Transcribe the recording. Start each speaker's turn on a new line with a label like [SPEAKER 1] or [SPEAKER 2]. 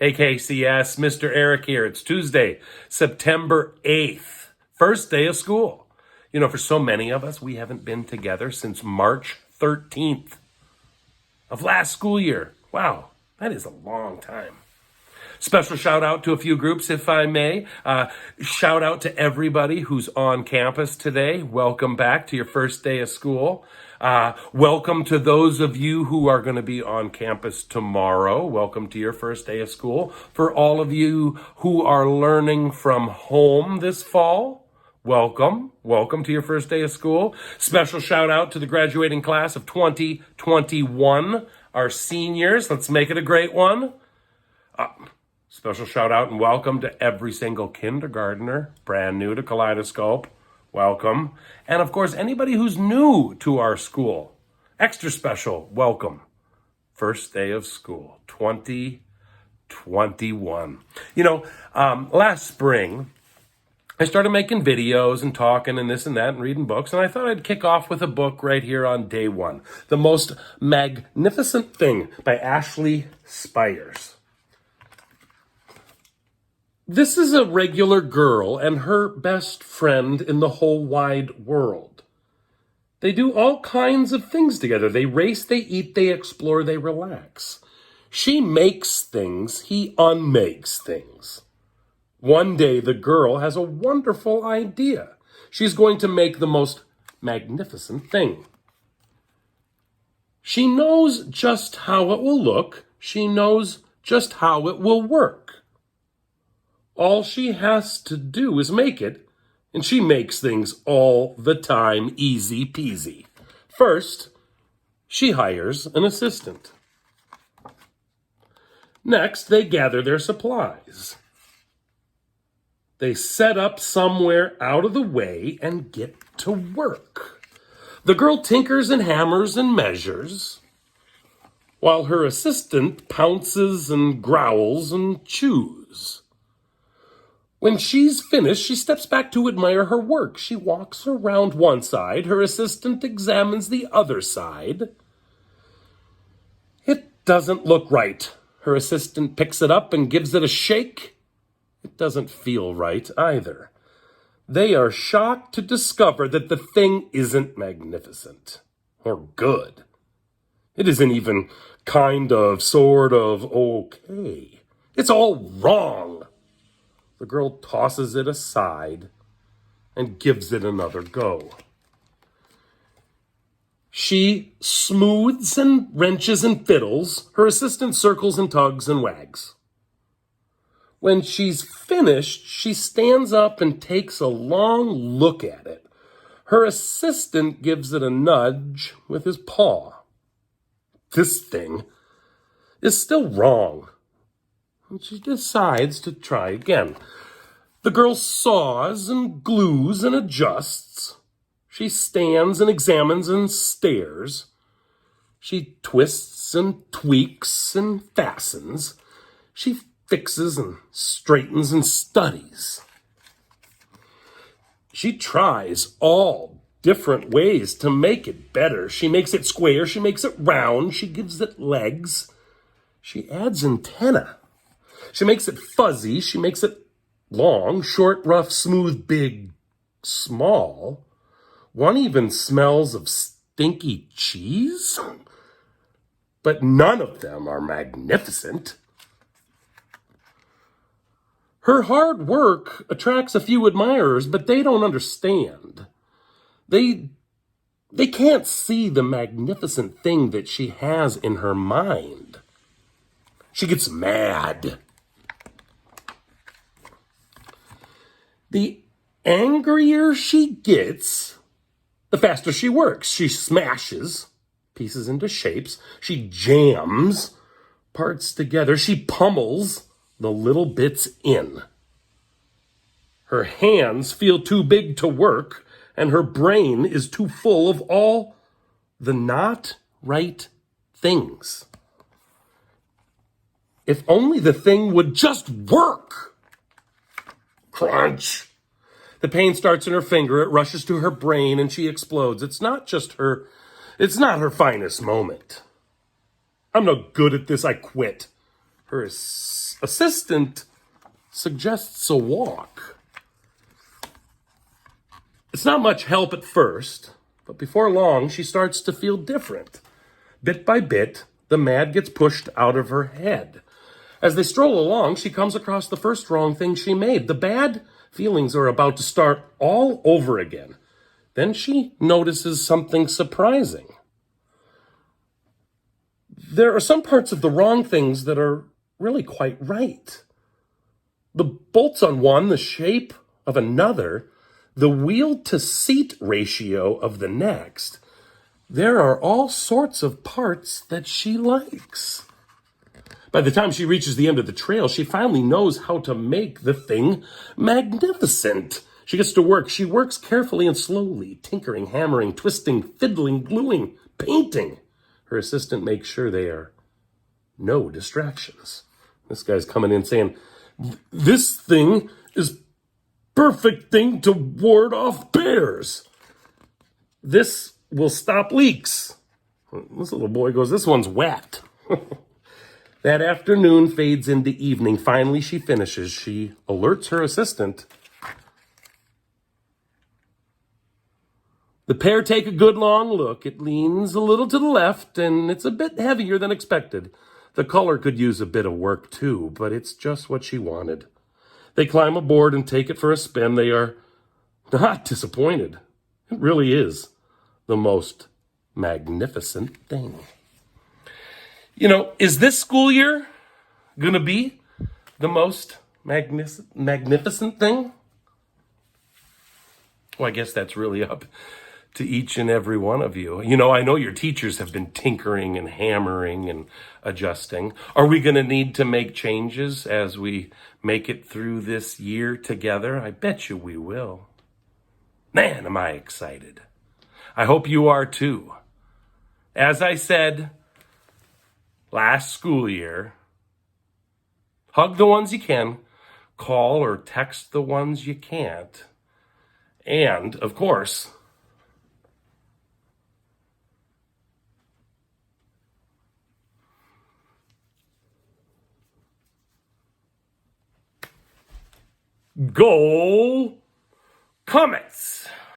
[SPEAKER 1] Hey KCS, Mr. Eric here. It's Tuesday, September 8th, first day of school. You know, for so many of us, we haven't been together since March 13th of last school year. Wow, that is a long time. Special shout out to a few groups, if I may. Shout out to everybody who's on campus today. Welcome back to your first day of school. Welcome to those of you who are going to be on campus tomorrow. Welcome to your first day of school. For all of you who are learning from home this fall, welcome. Welcome to your first day of school. Special shout out to the graduating class of 2021, our seniors. Let's make it a great one. Special shout out and welcome to every single kindergartner, brand new to Kaleidoscope. Welcome. And of course, anybody who's new to our school, extra special, welcome. First day of school, 2021. You know, last spring, I started making videos and talking and this and that and reading books, and I thought I'd kick off with a book right here on day one. The Most Magnificent Thing by Ashley Spires. This is a regular girl and her best friend in the whole wide world. They do all kinds of things together. They race, they eat, they explore, they relax. She makes things, he unmakes things. One day, the girl has a wonderful idea. She's going to make the most magnificent thing. She knows just how it will look. She knows just how it will work. All she has to do is make it, and she makes things all the time, easy peasy. First, she hires an assistant. Next, they gather their supplies. They set up somewhere out of the way and get to work. The girl tinkers and hammers and measures, while her assistant pounces and growls and chews. When she's finished, she steps back to admire her work. She walks around one side. Her assistant examines the other side. It doesn't look right. Her assistant picks it up and gives it a shake. It doesn't feel right either. They are shocked to discover that the thing isn't magnificent or good. It isn't even kind of, sort of, okay. It's all wrong. The girl tosses it aside and gives it another go. She smooths and wrenches and fiddles. Her assistant circles and tugs and wags. When she's finished, she stands up and takes a long look at it. Her assistant gives it a nudge with his paw. This thing is still wrong. And she decides to try again. The girl saws and glues and adjusts. She stands and examines and stares. She twists and tweaks and fastens. She fixes and straightens and studies. She tries all different ways to make it better. She makes it square. She makes it round. She gives it legs. She adds antenna. She makes it fuzzy. She makes it long, short, rough, smooth, big, small. One even smells of stinky cheese. But none of them are magnificent. Her hard work attracts a few admirers, but they don't understand. They can't see the magnificent thing that she has in her mind. She gets mad. The angrier she gets, the faster she works. She smashes pieces into shapes. She jams parts together. She pummels the little bits in. Her hands feel too big to work, and her brain is too full of all the not right things. If only the thing would just work. Crunch. The pain starts in her finger. It rushes to her brain and she explodes. It's not her finest moment. I'm no good at this. I quit. Her assistant suggests a walk. It's not much help at first, but before long, she starts to feel different. Bit by bit, the mad gets pushed out of her head. As they stroll along, she comes across the first wrong thing she made. The bad feelings are about to start all over again. Then she notices something surprising. There are some parts of the wrong things that are really quite right. The bolts on one, the shape of another, the wheel to seat ratio of the next. There are all sorts of parts that she likes. By the time she reaches the end of the trail, she finally knows how to make the thing magnificent. She gets to work. She works carefully and slowly, tinkering, hammering, twisting, fiddling, gluing, painting. Her assistant makes sure there are no distractions. This guy's coming in saying, "This thing is perfect thing to ward off bears. This will stop leaks." This little boy goes, "This one's wet." That afternoon fades into evening. Finally, she finishes. She alerts her assistant. The pair take a good long look. It leans a little to the left, and it's a bit heavier than expected. The color could use a bit of work too, but it's just what she wanted. They climb aboard and take it for a spin. They are not disappointed. It really is the most magnificent thing. Is this school year going to be the most magnificent thing? Well, I guess that's really up to each and every one of you. I know your teachers have been tinkering and hammering and adjusting. Are we going to need to make changes as we make it through this year together? I bet you we will. Man, am I excited. I hope you are too. As I said last school year, hug the ones you can, call or text the ones you can't, and, of course, go Comets!